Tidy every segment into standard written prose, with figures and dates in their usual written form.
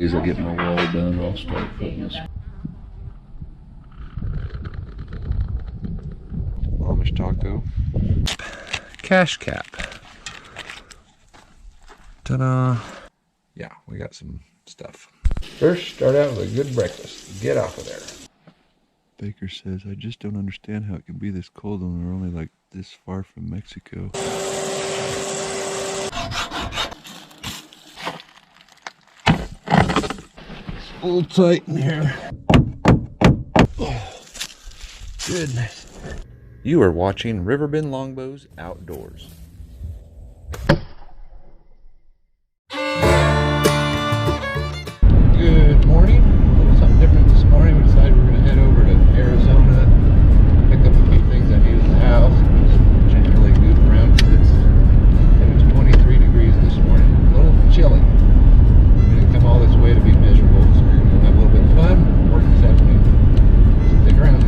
As I get my wall done, I'll start putting this. Amish taco. Cash cap. Ta-da! Yeah, we got some stuff. First, start out with a good breakfast. Get off of there. Baker says, I just don't understand how it can be this cold when we're only like this far from Mexico. It's a little tight in here. Oh, goodness. You are watching Riverbend Longbows Outdoors. Good morning. A little something different this morning. We decided we're going to head over to Arizona, pick up a few things I need in the house, just generally goof around because it was 23 degrees this morning. A little chilly. We didn't come all this way to be miserable, so we're going to have a little bit of fun, work this afternoon. Stick around.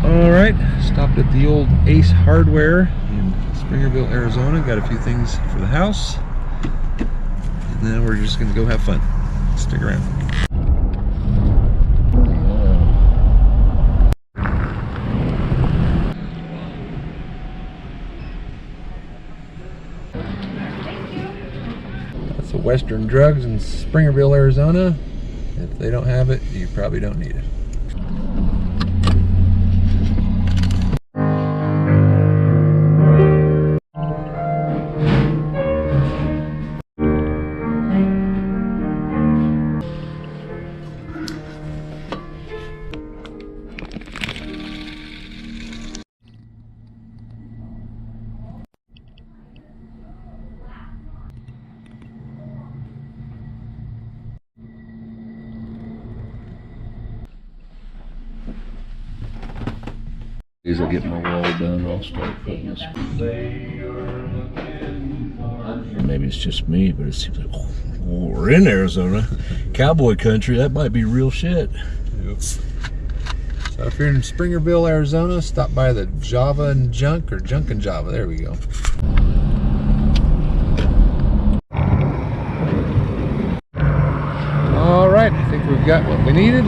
Alright, stopped at the old Ace Hardware in Springerville, Arizona. Got a few things for the house. And then we're just going to go have fun. Stick around. That's the Western Drugs in Springerville, Arizona. If they don't have it, you probably don't need it. As I get my wall done, I'll start putting this. Maybe it's just me, but it seems like we're in Arizona, cowboy country. That might be real shit. Yep. So if you're in Springerville, Arizona, stop by the Java and Junk, or Junk and Java. There we go. All right, I think we've got what we needed.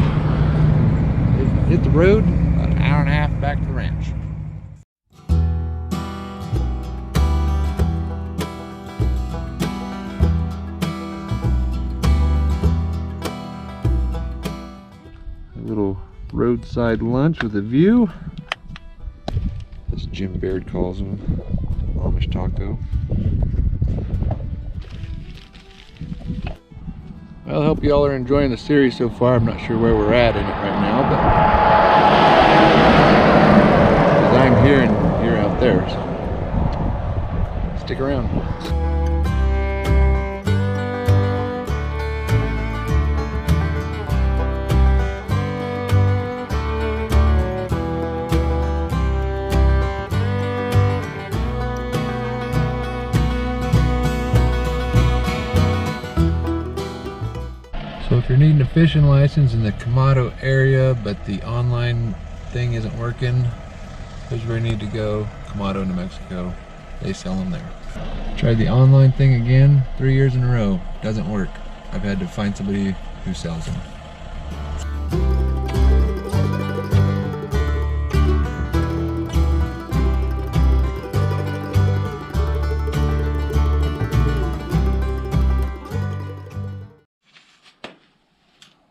Hit the road. About an hour and a half back to the ranch. A little roadside lunch with a view. As Jim Baird calls them, Amish taco. Well, I hope you all are enjoying the series so far. I'm not sure where we're at in it right now, but because I'm here and you're out there, so stick around. So if you're needing a fishing license in the Camado area, but the online thing isn't working, here's where you need to go. Camado, New Mexico. They sell them there. Tried the online thing again 3 years in a row. Doesn't work. I've had to find somebody who sells them.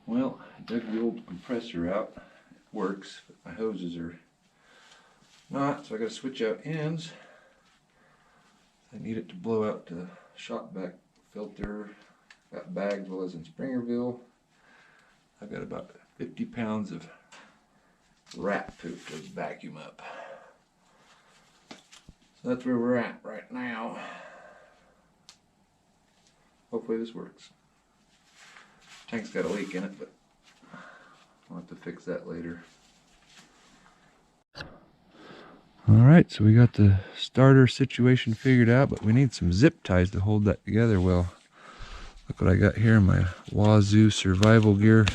Well, compressor out. It works, but my hoses are not, so I got to switch out ends. I need it to blow out the shop vac filter. Got bags while I was in Springerville. I've got about 50 pounds of rat poop to vacuum up. So that's where we're at right now. Hopefully this works. Tank's got a leak in it, but I'll have to fix that later. Alright, so we got the starter situation figured out, but we need some zip ties to hold that together well. Look what I got here in my Wazoo survival gear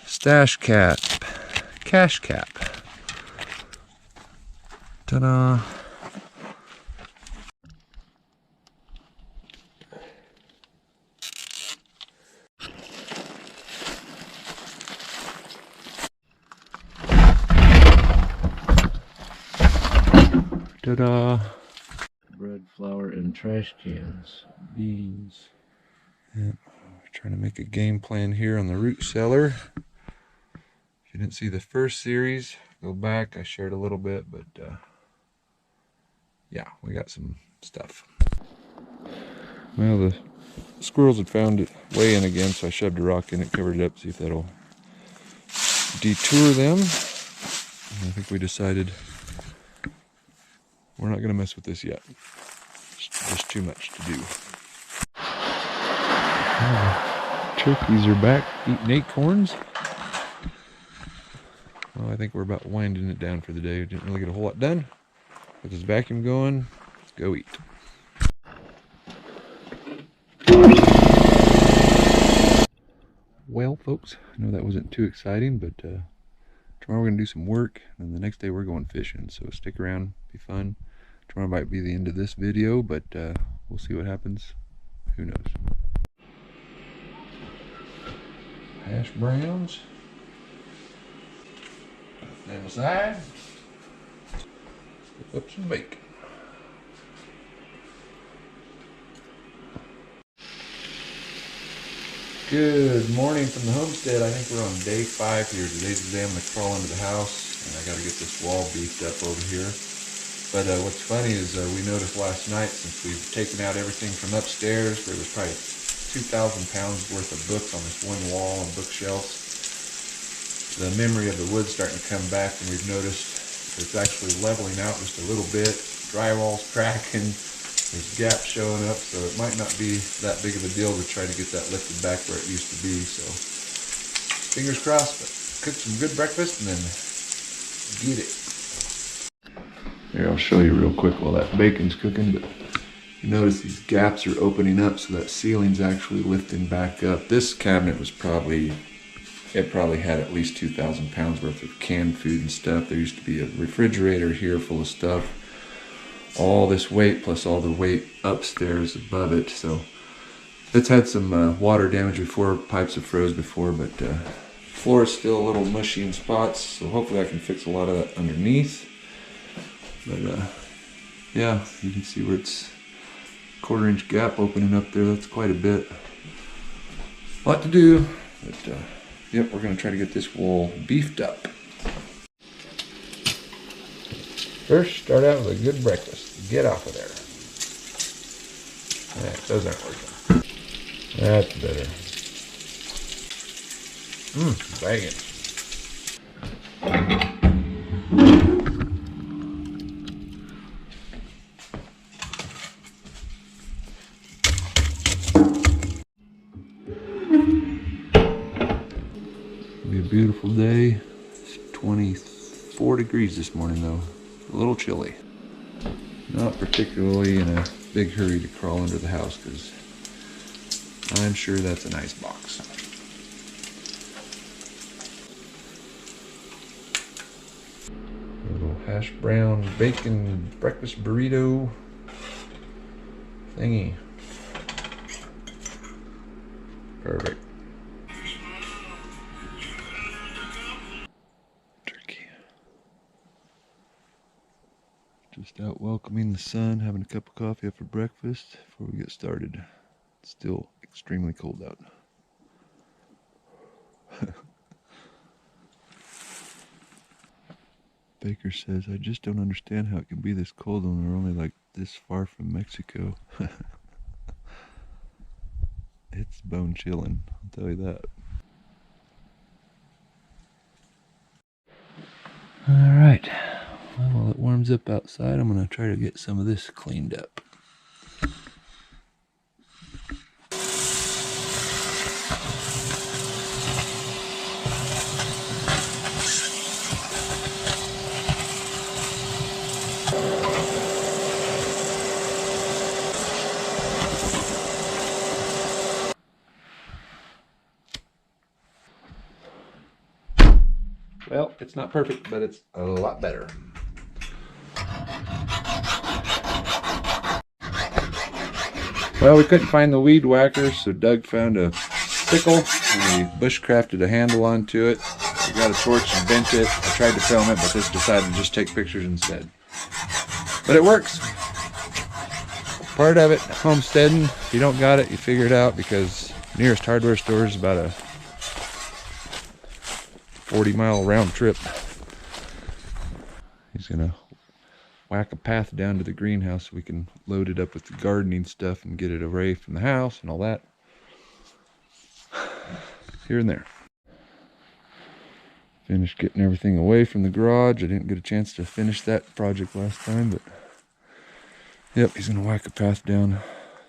stash cap, cash cap. Ta-da! Ta-da! Bread, flour, and trash cans. Beans. Yep. Trying to make a game plan here on the root cellar. If you didn't see the first series, go back. I shared a little bit, but yeah, we got some stuff. Well, the squirrels had found it way in again, so I shoved a rock in it, covered it up, see if that'll detour them. And I think we decided we're not going to mess with this yet. It's just too much to do. Turkeys are back eating acorns. Well, I think we're about winding it down for the day. We didn't really get a whole lot done. With this vacuum going, let's go eat. Well, folks, I know that wasn't too exciting, but tomorrow we're going to do some work, and the next day we're going fishing. So stick around, be fun. Tomorrow might be the end of this video, but we'll see what happens. Who knows? Hash browns. Put them aside. Put up some bacon. Good morning from the homestead. I think we're on day 5 here. Today's the day I'm going to crawl into the house, and I got to get this wall beefed up over here. But what's funny is we noticed last night, since we've taken out everything from upstairs, there was probably 2,000 pounds worth of books on this one wall and bookshelves. The memory of the wood's starting to come back, and we've noticed it's actually leveling out just a little bit. Drywall's cracking, there's gaps showing up, so it might not be that big of a deal to try to get that lifted back where it used to be. So fingers crossed, but cook some good breakfast and then get it. Here, I'll show you real quick while that bacon's cooking, but you notice these gaps are opening up, so that ceiling's actually lifting back up. This cabinet was probably had at least 2,000 pounds worth of canned food and stuff. There used to be a refrigerator here full of stuff. All this weight plus all the weight upstairs above it, so it's had some water damage before. Pipes have froze before, but floor is still a little mushy in spots, so hopefully I can fix a lot of that underneath. But yeah, you can see where it's 1/4 inch gap opening up there. That's quite a bit. A lot to do, but yep, we're going to try to get this wall beefed up. First, start out with a good breakfast. Get off of there. Yeah, those aren't working. That's better. Banging. It'll be a beautiful day. It's 24 degrees this morning though. A little chilly. Not particularly in a big hurry to crawl into the house because I'm sure that's a nice box. A little hash brown bacon breakfast burrito thingy. Perfect. Just out welcoming the sun, having a cup of coffee after breakfast before we get started. It's still extremely cold out. Baker says, I just don't understand how it can be this cold when we're only like this far from Mexico. It's bone chilling, I'll tell you that. Alright, well, while it warms up outside, I'm going to try to get some of this cleaned up. Well, it's not perfect, but it's a lot better. Well, we couldn't find the weed whacker, so Doug found a sickle and he bushcrafted a handle onto it. We got a torch and bent it. I tried to film it, but this decided to just take pictures instead. But it works. Part of it, homesteading. If you don't got it, you figure it out, because nearest hardware store is about a 40-mile round trip. He's gonna whack a path down to the greenhouse so we can load it up with the gardening stuff and get it away from the house and all that. Here and there. Finished getting everything away from the garage. I didn't get a chance to finish that project last time, but yep, he's gonna whack a path down.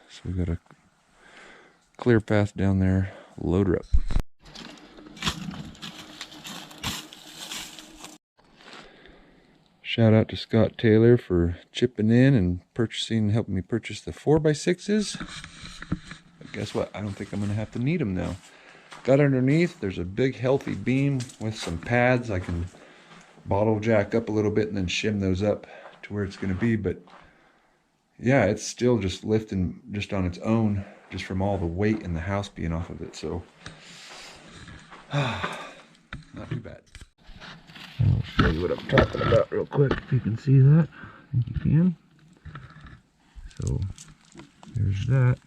So we got a clear path down there. Load her up. Shout out to Scott Taylor for chipping in and helping me purchase the 4x6s. But guess what? I don't think I'm gonna have to need them now. Got underneath, there's a big healthy beam with some pads. I can bottle jack up a little bit and then shim those up to where it's gonna be. But yeah, it's still just lifting just on its own, just from all the weight in the house being off of it. So, not too bad. I'll show you what I'm talking about real quick, if you can see that. I think you can. So, there's that.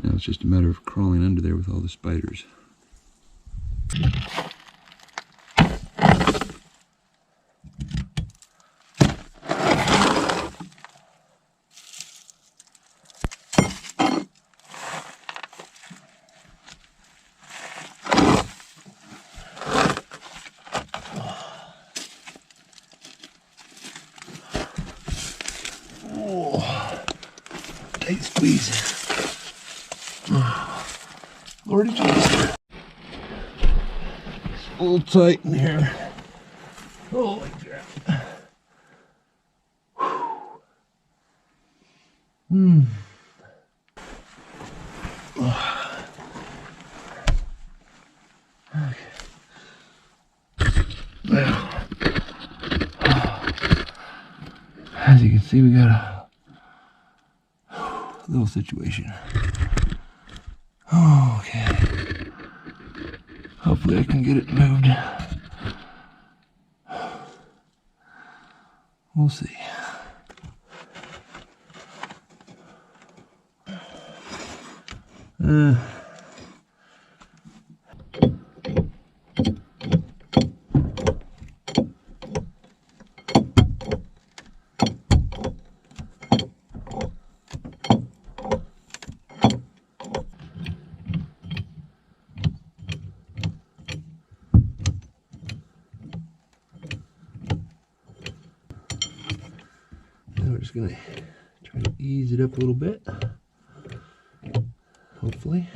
Now it's just a matter of crawling under there with all the spiders. Tight squeeze. Lordy Jesus. It's a little tight in here. Holy crap. Okay. Well, as you can see, we got a little situation. Okay. Hopefully I can get it moved. We'll see. We're just gonna try to ease it up a little bit, hopefully.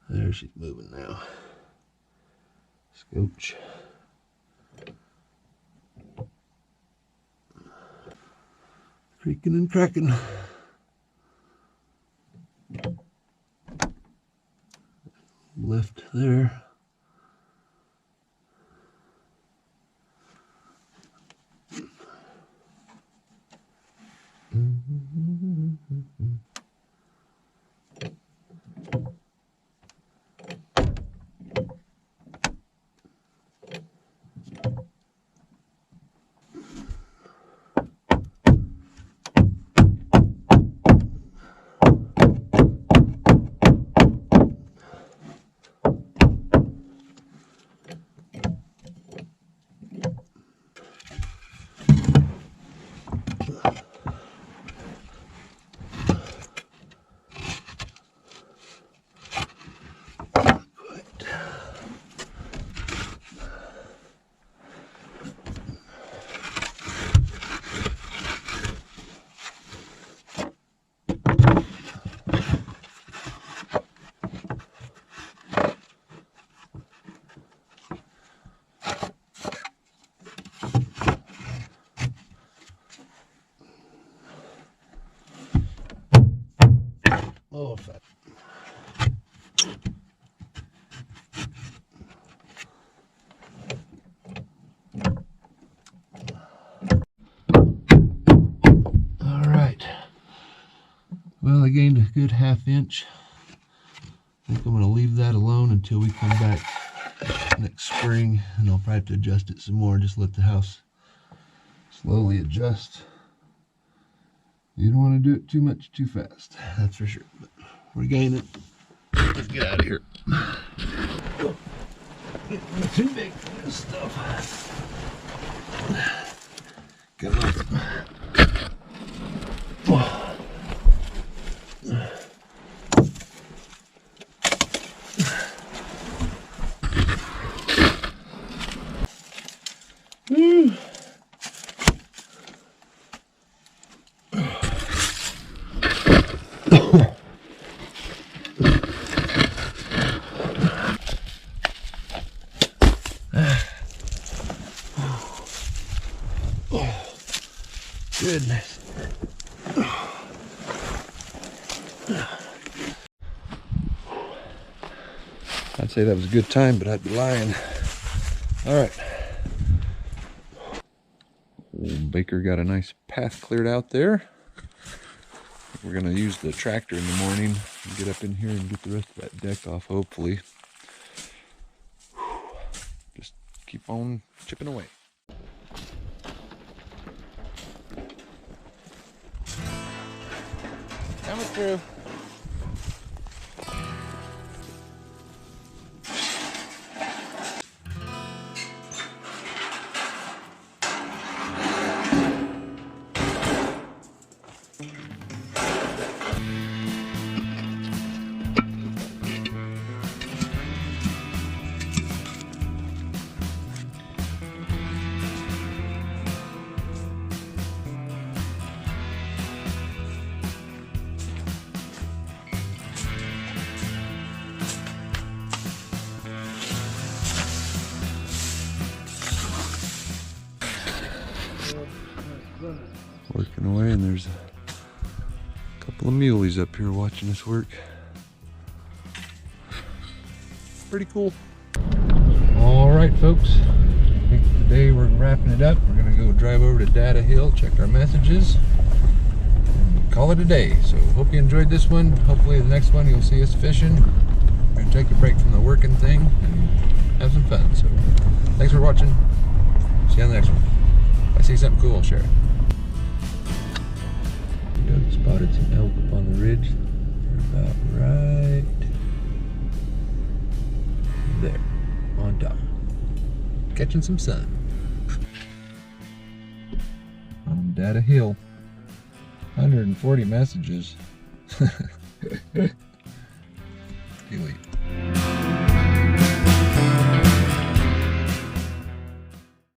There, she's moving now. Scooch. Creaking and cracking. Lift there. Oh, fat. All right. Well, I gained a good ½ inch. I think I'm going to leave that alone until we come back next spring, and I'll probably have to adjust it some more. Just let the house slowly adjust. You don't want to do it too much too fast, that's for sure. But we're gaining. Let's get out of here. Getting too big for this stuff. Come on. Goodness. I'd say that was a good time, but I'd be lying. All right. Old Baker got a nice path cleared out there. We're gonna use the tractor in the morning and get up in here and get the rest of that deck off, hopefully. Just keep on chipping away. Coming through. Working away, and there's a couple of muleys up here watching us work. Pretty cool. All right, folks. I think today we're wrapping it up. We're gonna go drive over to Data Hill, check our messages, and call it a day. So hope you enjoyed this one. Hopefully the next one you'll see us fishing. We're gonna take a break from the working thing and have some fun. So thanks for watching. See you on the next one. If I see something cool, I'll share it. Doug spotted some elk up on the ridge. They're about right there, on top, catching some sun. On Data Hill, 140 messages. Elite.